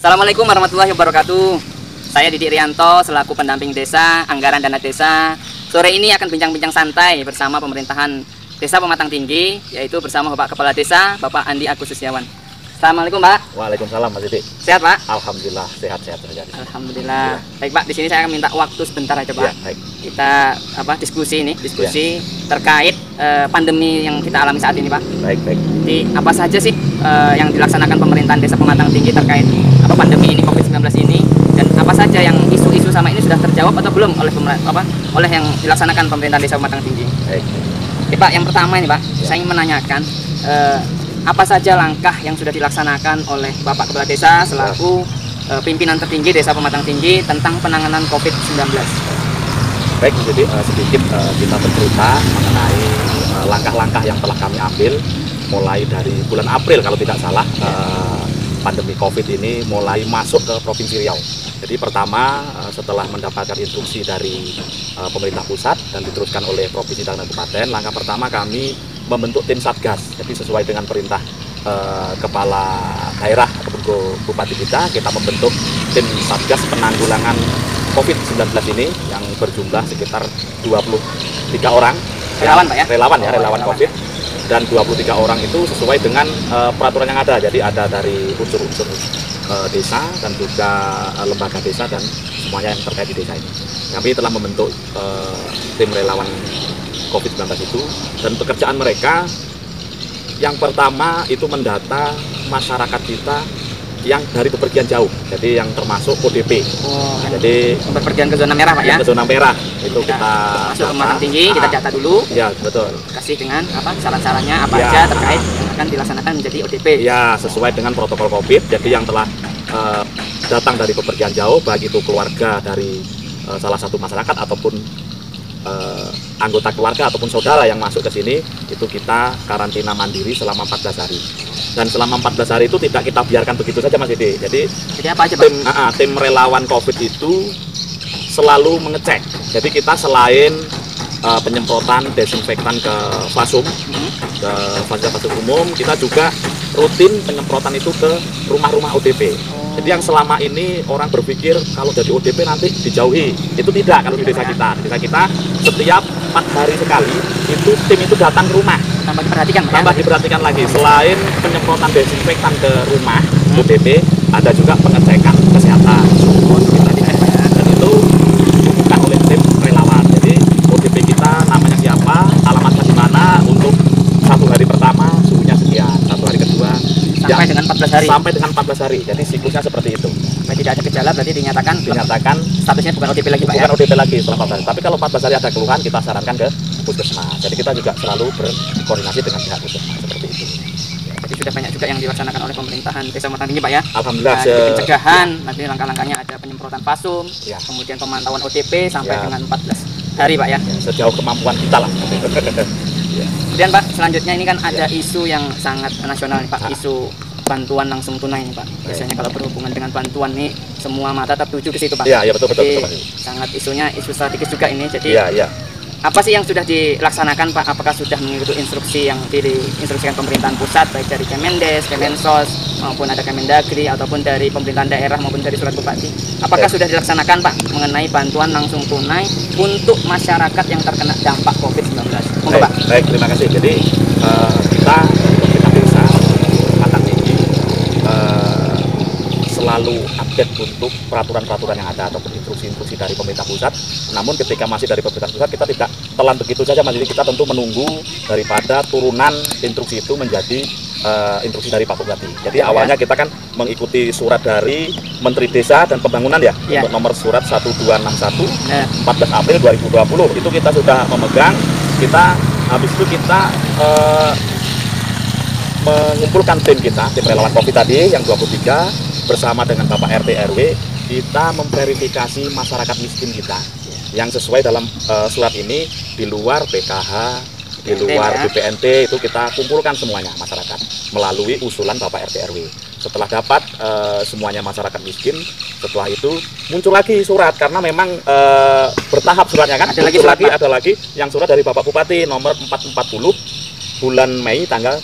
Assalamualaikum warahmatullahi wabarakatuh. Saya Didik Rianto selaku pendamping desa, anggaran dana desa. Sore ini akan bincang-bincang santai bersama pemerintahan Desa Pematang Tinggi, yaitu bersama Bapak Kepala Desa, Bapak Andi Agus Setiawan. Assalamualaikum, Pak. Waalaikumsalam, Mas Didik. Sehat, Pak? Alhamdulillah, sehat-sehat terjadi. Alhamdulillah. Baik, Pak. Di sini saya akan minta waktu sebentar aja, Pak. Ya, baik. Kita diskusi terkait pandemi yang kita alami saat ini, Pak. Baik. Jadi apa saja sih yang dilaksanakan pemerintahan Desa Pematang Tinggi terkait pandemi ini COVID-19 ini, dan apa saja yang isu-isu sama ini sudah terjawab atau belum oleh yang dilaksanakan pemerintahan Desa Pematang Tinggi? Baik. Oke, Pak, yang pertama ini, Pak, saya ingin menanyakan apa saja langkah yang sudah dilaksanakan oleh Bapak Kepala Desa selaku pimpinan tertinggi Desa Pematang Tinggi tentang penanganan COVID-19. Baik, jadi sedikit kita bercerita mengenai langkah-langkah yang telah kami ambil mulai dari bulan April kalau tidak salah. Pandemi COVID ini mulai masuk ke Provinsi Riau. Jadi pertama setelah mendapatkan instruksi dari pemerintah pusat dan diteruskan oleh provinsi dan kabupaten, langkah pertama kami membentuk tim satgas. Jadi sesuai dengan perintah kepala daerah ataupun bupati kita membentuk tim satgas penanggulangan COVID-19 ini yang berjumlah sekitar 23 orang. Relawan, Pak, ya? Relawan COVID. Dan 23 orang itu sesuai dengan peraturan yang ada. Jadi ada dari unsur-unsur desa dan juga lembaga desa dan semuanya yang terkait di desa ini. Kami telah membentuk tim relawan COVID-19 itu, dan pekerjaan mereka yang pertama itu mendata masyarakat kita yang dari bepergian jauh, jadi yang termasuk ODP. Jadi bepergian ke zona merah, Pak, ya? Ke zona merah itu kita masuk ke Pematang Tinggi, kita data dulu. Ya, betul. Kasih dengan syarat-syaratnya apa aja terkait yang akan dilaksanakan menjadi ODP. Ya, sesuai dengan protokol COVID. Jadi yang telah datang dari bepergian jauh, baik itu keluarga dari salah satu masyarakat ataupun anggota keluarga ataupun saudara yang masuk ke sini, itu kita karantina mandiri selama 14 hari. Dan selama 14 hari itu tidak kita biarkan begitu saja, Mas Dede. Jadi apa aja, Pak? Tim relawan COVID itu selalu mengecek. Jadi kita selain penyemprotan desinfektan ke fasum, ke fasilitas umum, kita juga rutin penyemprotan itu ke rumah-rumah ODP. Jadi yang selama ini orang berpikir kalau dari ODP nanti dijauhi, itu tidak kalau di desa kita. Di desa kita setiap 4 hari sekali itu tim itu datang ke rumah. Tambah diperhatikan, tambah diperhatikan lagi. Selain penyemprotan desinfektan ke rumah ODP, ada juga pengecekan kesehatan. Dan itu dilakukan oleh tim relawan. Jadi ODP kita namanya siapa, alamatnya di mana, untuk 1 hari pertama suhunya sekian, 1 hari kedua sampai dengan 14 hari. Sampai dengan 14 hari. Jadi siklusnya seperti itu. Sampai tidak ada gejala berarti dinyatakan statusnya bukan ODP lagi, Pak, ya? Bukan ODP lagi selama 14 hari. Tapi kalau 14 hari ada keluhan, kita sarankan ke puskesmas. Jadi kita juga selalu berkoordinasi dengan pihak puskesmas seperti itu. Jadi sudah banyak juga yang dilaksanakan oleh pemerintahan Desa Pematang Tinggi, Pak, ya? Alhamdulillah. Pencegahan, nanti langkah-langkahnya ada penyemprotan fasum, kemudian pemantauan ODP sampai dengan 14 hari, Pak, ya? Sejauh kemampuan kita lah. Kemudian, Pak, selanjutnya ini kan ada isu yang sangat nasional nih, Pak, isu bantuan langsung tunai nih, Pak. Biasanya kalau berhubungan dengan bantuan nih, semua mata tertuju ke situ, Pak. Iya, betul. Sangat isu strategis juga ini. Jadi apa sih yang sudah dilaksanakan, Pak? Apakah sudah mengikuti instruksi yang diinstruksikan pemerintahan pusat, baik dari Kemendes, Kemensos, maupun ada Kemendagri, ataupun dari pemerintahan daerah maupun dari surat bupati? Apakah sudah dilaksanakan, Pak, mengenai bantuan langsung tunai untuk masyarakat yang terkena dampak COVID-19? Baik, terima kasih. Jadi kita pemerintah desa Pematang Tinggi selalu update untuk peraturan-peraturan yang ada ataupun instruksi-instruksi dari pemerintah pusat. Namun ketika masih dari pemerintah pusat, kita tidak telan begitu saja, Mas. Jadi kita tentu menunggu daripada turunan instruksi itu menjadi instruksi dari Pak Bupati. Jadi awalnya kita kan mengikuti surat dari Menteri Desa dan Pembangunan untuk nomor surat 1261 14 April 2020. Itu kita sudah memegang. Habis itu kita mengumpulkan tim relawan COVID tadi yang 23 bersama dengan Bapak RT RW. Kita memverifikasi masyarakat miskin kita yang sesuai dalam surat ini, di luar PKH, di luar BPNT, itu kita kumpulkan semuanya masyarakat melalui usulan Bapak RT RW. Setelah dapat semuanya masyarakat miskin, setelah itu muncul lagi surat, karena memang bertahap suratnya kan. Ada lagi yang surat dari Bapak Bupati nomor 440 bulan Mei tanggal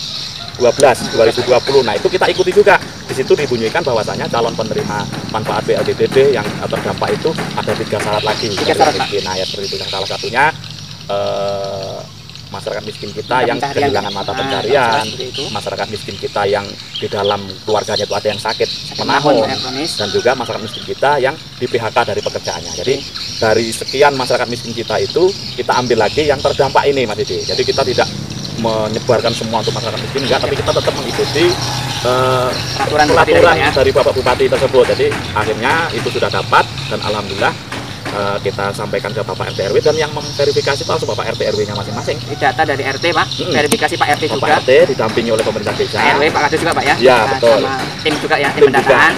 2020. Nah, itu kita ikuti juga. Di situ dibunyikan bahwasanya calon penerima manfaat BLTDD yang terdampak itu ada 3 syarat lagi. 3 syarat, Pak. Nah, ya seperti itu. Yang salah satunya masyarakat miskin kita yang kehilangan mata pencarian, masyarakat miskin kita yang di dalam keluarganya itu ada yang sakit menahun, dan juga masyarakat miskin kita yang di PHK dari pekerjaannya. Jadi dari sekian masyarakat miskin kita itu kita ambil lagi yang terdampak ini, Mas Didi. Jadi kita tidak menyebarkan semua untuk masyarakat miskin, enggak, tapi kita tetap mengikuti peraturan dari Bapak Bupati tersebut. Jadi akhirnya itu sudah dapat, dan alhamdulillah kita sampaikan ke Bapak RT RW, dan yang memverifikasi itu langsung Bapak RT RW-nya masing-masing. Data dari RT, Pak, verifikasi Pak RT juga. Pak RT didampingi oleh pemerintah desa. Pak RW, Pak Kades juga, Pak ya? Ya, betul. Sama tim juga ya, tim pendataan.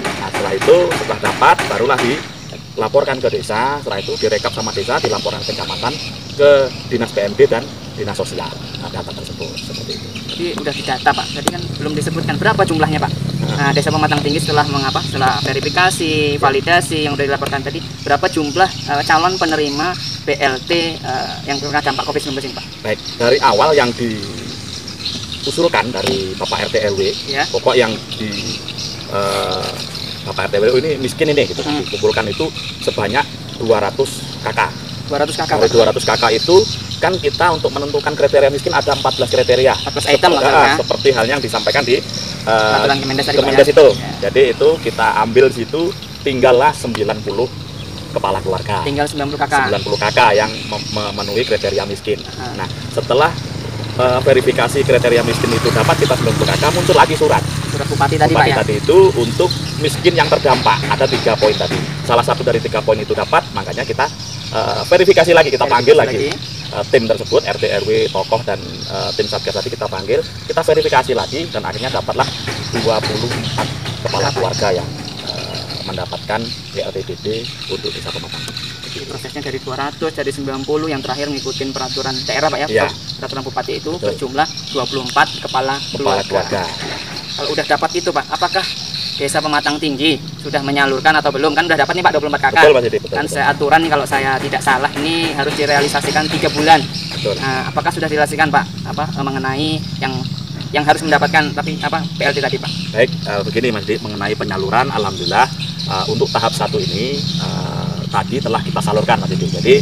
Nah, setelah itu, setelah dapat, barulah dilaporkan ke desa. Setelah itu direkap sama desa, dilaporkan ke kecamatan, ke Dinas PMD dan Dinas Sosial. Nah, data tersebut seperti itu. Jadi udah didata, Pak. Tadi kan belum disebutkan berapa jumlahnya, Pak. Nah, Desa Pematang Tinggi setelah setelah verifikasi, validasi yang udah dilaporkan tadi, berapa jumlah calon penerima BLT yang terkena dampak COVID-19 ini, Pak? Baik, dari awal yang diusulkan dari Bapak RT RW, ya. Pokok yang di Bapak RT RW ini miskin ini gitu, dikumpulkan itu sebanyak 200 KK. 200 KK. Dari 200 KK itu kan kita untuk menentukan kriteria miskin ada 14 kriteria. 14 item seperti halnya yang disampaikan di peraturan Kemendes itu. Ya. Jadi itu kita ambil situ, tinggallah 90 kepala keluarga. Tinggal 90 KK. 90 KK yang memenuhi kriteria miskin. Nah, setelah verifikasi kriteria miskin itu dapat, kita 90 KK, muncul lagi surat Bupati tadi, Pak ya. Tadi itu untuk miskin yang terdampak ada 3 poin tadi. Salah satu dari 3 poin itu dapat, makanya kita verifikasi lagi, kita panggil lagi tim tersebut, RT RW, tokoh, dan tim satgas tadi kita panggil, kita verifikasi lagi, dan akhirnya dapatlah 24 kepala keluarga yang mendapatkan BLTDD untuk Desa Pematang. Jadi prosesnya dari 200, dari 90, yang terakhir ngikutin peraturan daerah, Pak ya, ya. Peraturan Bupati itu berjumlah 24 kepala keluarga. Kalau udah dapat itu, Pak, apakah Desa Pematang Tinggi sudah menyalurkan atau belum? Kan udah dapat nih, Pak, 24 KK. Betul, Mas Didi, betul, kan seaturan nih, kalau saya tidak salah ini harus direalisasikan 3 bulan. Betul. Nah, apakah sudah direalisasikan, Pak, mengenai yang harus mendapatkan BLT tadi, Pak? Baik, begini Mas Didi, mengenai penyaluran, alhamdulillah untuk tahap 1 ini tadi telah kita salurkan, Mas Didi. Jadi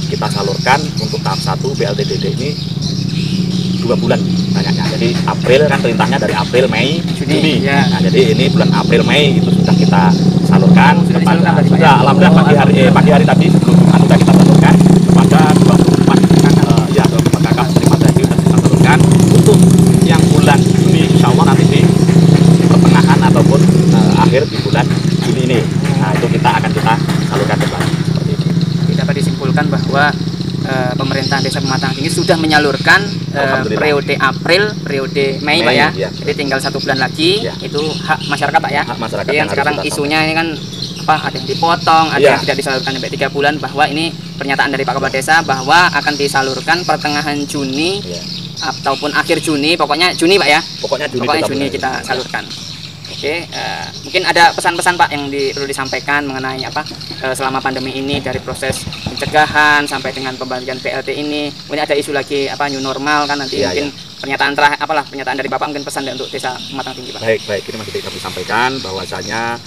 kita salurkan untuk tahap 1 BLTDD ini 2 bulan banyaknya. Jadi April, kan perintahnya dari April, Mei, Juni. Ya. Nah, jadi ini bulan April, Mei itu sudah kita salurkan kepada, alhamdulillah pagi hari tadi sebelum Jumat sudah kita salurkan kepada 24 kakak penerima tadi sudah kita salurkan. Untuk yang bulan Juni, insya Allah nanti di pertengahan ataupun akhir di bulan Juni ini. Nah, itu kita salurkan kembali seperti itu. Dapat disimpulkan bahwa pemerintahan Desa Pematang Tinggi sudah menyalurkan periode April, periode Mei, Pak ya. Ya. Jadi tinggal 1 bulan lagi, itu hak masyarakat, Pak ya. Hak masyarakat. Jadi yang sekarang isunya ini kan ada yang dipotong, ada yang tidak disalurkan sampai 3 bulan, bahwa ini pernyataan dari Pak Kepala Desa bahwa akan disalurkan pertengahan Juni ataupun akhir Juni, pokoknya Juni, Pak ya. Pokoknya Juni kita salurkan. Oke, mungkin ada pesan-pesan, Pak, yang perlu disampaikan mengenai selama pandemi ini, dari proses pencegahan sampai dengan pembagian BLT ini. Mungkin ada isu lagi new normal kan nanti, mungkin pernyataan pernyataan dari Bapak, mungkin pesan untuk Desa Pematang Tinggi, Pak. Baik, ini masih kami sampaikan bahwasanya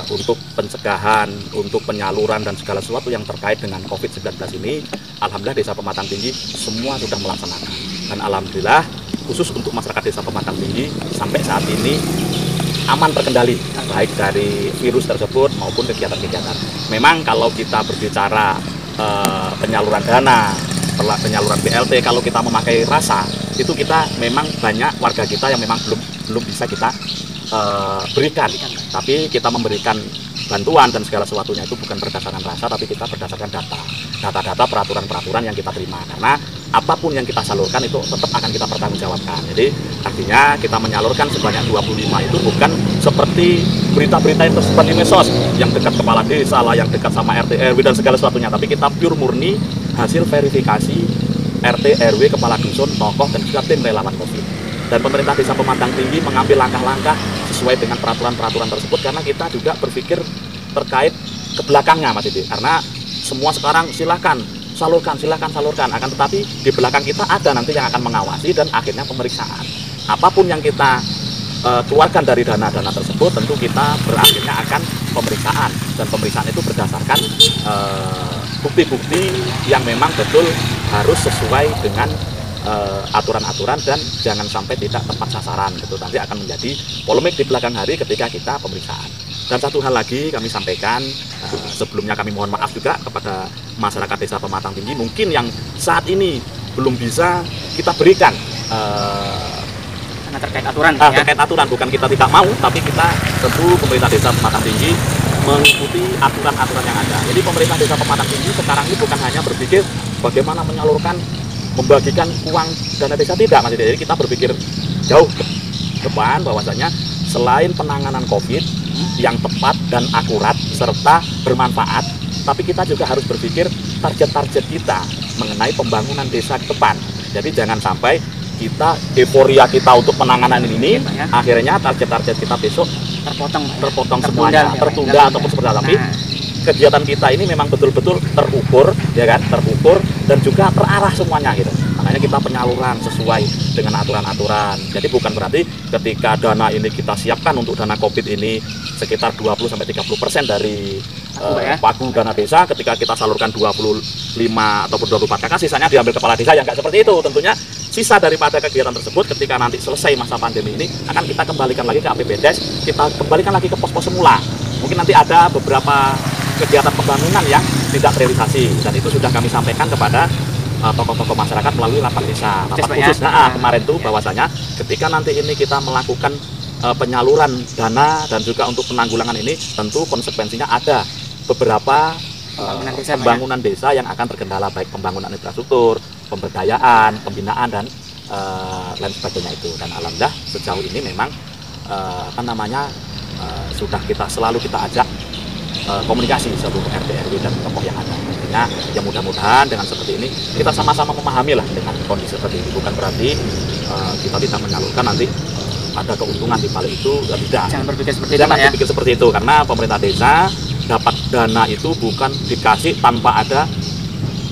untuk pencegahan, untuk penyaluran dan segala sesuatu yang terkait dengan COVID-19 ini, alhamdulillah Desa Pematang Tinggi semua sudah melaksanakan. Dan alhamdulillah khusus untuk masyarakat Desa Pematang Tinggi sampai saat ini aman terkendali, baik dari virus tersebut maupun kegiatan-kegiatan. Memang kalau kita berbicara penyaluran dana, penyaluran BLT, kalau kita memakai rasa, itu kita memang banyak warga kita yang memang belum bisa kita berikan. Tapi kita memberikan bantuan dan segala sesuatunya itu bukan berdasarkan rasa, tapi kita berdasarkan data, peraturan-peraturan yang kita terima. Karena apapun yang kita salurkan itu tetap akan kita pertanggungjawabkan. Jadi artinya kita menyalurkan sebanyak 25 itu bukan seperti berita-berita itu seperti medsos yang dekat kepala desa lah, yang dekat sama RT RW dan segala sesuatunya, tapi kita pure murni hasil verifikasi RT RW, kepala dusun, tokoh, dan juga tim relawan COVID. Dan pemerintah Desa Pematang Tinggi mengambil langkah-langkah sesuai dengan peraturan-peraturan tersebut, karena kita juga berpikir terkait ke belakangnya, Mas Didi. Karena semua sekarang silakan salurkan, silahkan salurkan. Akan tetapi di belakang kita ada nanti yang akan mengawasi dan akhirnya pemeriksaan. Apapun yang kita keluarkan dari dana-dana tersebut, tentu kita berakhirnya akan pemeriksaan, dan pemeriksaan itu berdasarkan bukti-bukti yang memang betul harus sesuai dengan aturan-aturan dan jangan sampai tidak tepat sasaran. Itu nanti akan menjadi polemik di belakang hari ketika kita pemeriksaan. Dan satu hal lagi kami sampaikan, sebelumnya kami mohon maaf juga kepada masyarakat Desa Pematang Tinggi mungkin yang saat ini belum bisa kita berikan karena terkait aturan terkait aturan, bukan kita tidak mau, tapi kita tentu pemerintah Desa Pematang Tinggi mengikuti aturan-aturan yang ada. Jadi pemerintah Desa Pematang Tinggi sekarang ini bukan hanya berpikir bagaimana menyalurkan, membagikan uang dana desa, tidak Mas. Jadi kita berpikir jauh ke depan bahwasanya selain penanganan COVID yang tepat dan akurat serta bermanfaat, tapi kita juga harus berpikir target-target kita mengenai pembangunan desa ke depan. Jadi jangan sampai kita euforia kita untuk penanganan ini akhirnya target-target kita besok terpotong semuanya, tertunda ataupun seperti itu. Tapi kegiatan kita ini memang betul-betul terukur, ya kan, terukur dan juga terarah semuanya gitu. Makanya kita penyaluran sesuai dengan aturan-aturan. Jadi bukan berarti ketika dana ini kita siapkan untuk dana COVID ini sekitar 20-30% dari pagu dana desa, ketika kita salurkan 25 ataupun 24 kakak, sisanya diambil kepala desa, yang nggak seperti itu. Tentunya sisa daripada kegiatan tersebut ketika nanti selesai masa pandemi ini akan kita kembalikan lagi ke APBDes, kita kembalikan lagi ke pos-pos semula. Mungkin nanti ada beberapa kegiatan pembangunan yang tidak terrealisasi, dan itu sudah kami sampaikan kepada tokoh-tokoh masyarakat melalui rapat desa, rapat khusus kemarin tuh, bahwasanya ketika nanti ini kita melakukan penyaluran dana dan juga untuk penanggulangan ini, tentu konsekuensinya ada beberapa pembangunan desa yang akan terkendala, baik pembangunan infrastruktur, pemberdayaan, pembinaan dan lain sebagainya itu. Dan alhamdulillah sejauh ini memang sudah selalu kita ajak komunikasi seluruh RT RW dan tokoh yang ada. Artinya ya mudah-mudahan dengan seperti ini kita sama-sama memahami lah dengan kondisi seperti ini. Bukan berarti kita tidak menyalurkan nanti ada keuntungan di balik itu, tidak. Jangan berpikir seperti itu. Jangan berpikir seperti itu, karena pemerintah desa dapat dana itu bukan dikasih tanpa ada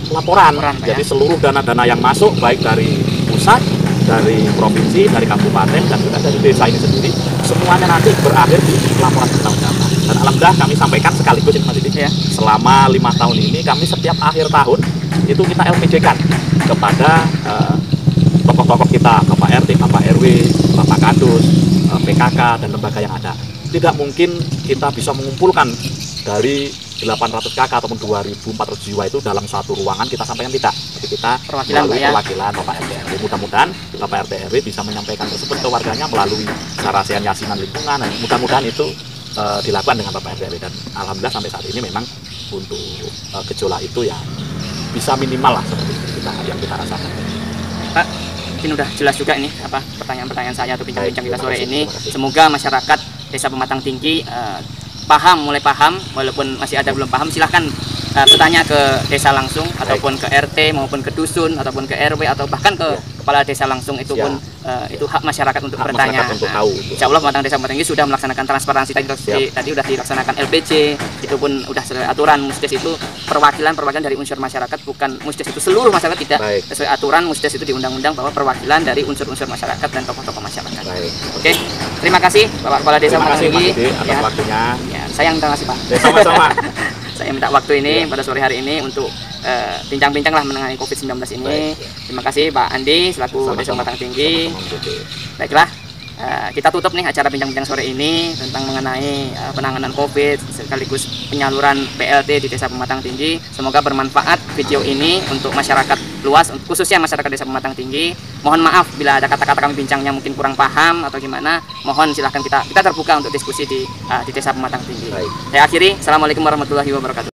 laporan. Jadi seluruh dana-dana yang masuk baik dari pusat, dari provinsi, dari kabupaten dan juga dari desa ini sendiri, semuanya nanti berakhir di laporan pertanggungjawaban. Dan alhamdulillah kami sampaikan sekaligus ini Mas Didi, selama 5 tahun ini kami setiap akhir tahun itu kita LPJ-kan kepada tokoh-tokoh kita, Bapak RT, Bapak RW, Bapak Kadus, PKK dan lembaga yang ada. Tidak mungkin kita bisa mengumpulkan dari 800 KK ataupun 2.400 jiwa itu dalam satu ruangan kita sampaikan, tidak. Jadi kita melalui perwakilan Bapak RT RW. Mudah-mudahan Bapak RT RW bisa menyampaikan tersebut ke warganya melalui sarasian yasinan lingkungan. Mudah-mudahan itu dilakukan dengan Bapak RT RW, dan alhamdulillah sampai saat ini memang untuk gejolak itu ya bisa minimal lah seperti itu yang kita rasakan. Pak, mungkin udah jelas juga ini pertanyaan-pertanyaan saya atau bincang-bincang kita sore ini. Semoga masyarakat Desa Pematang Tinggi mulai paham, walaupun masih ada belum paham, silahkan bertanya ke desa langsung, ataupun ke RT maupun ke dusun ataupun ke RW atau bahkan ke kepala desa langsung. Itu pun itu hak masyarakat untuk bertanya. Insya Allah Pematang Desa Pematang ini sudah melaksanakan transparansi tadi sudah dilaksanakan LPJ, itu pun sudah sesuai aturan. Musdes itu perwakilan dari unsur masyarakat, bukan Musdes itu seluruh masyarakat, tidak. Sesuai aturan Musdes itu di undang-undang bahwa perwakilan dari unsur-unsur masyarakat dan tokoh-tokoh masyarakat. Oke, terima kasih Bapak Kepala Desa Pematang Tinggi atas waktunya. Saya yang terima kasih Pak. Sama-sama. Saya minta waktu ini pada sore hari ini untuk bincang-bincang lah mengenai COVID-19 ini. Terima kasih Pak Andi selaku Desa Pematang Tinggi. Baiklah, kita tutup nih acara bincang-bincang sore ini tentang mengenai penanganan COVID sekaligus penyaluran BLT di Desa Pematang Tinggi. Semoga bermanfaat video ini untuk masyarakat luas, khususnya masyarakat Desa Pematang Tinggi. Mohon maaf bila ada kata-kata kami bincangnya mungkin kurang paham atau gimana. Mohon silahkan kita terbuka untuk diskusi di Desa Pematang Tinggi. Saya akhiri. Assalamualaikum warahmatullahi wabarakatuh.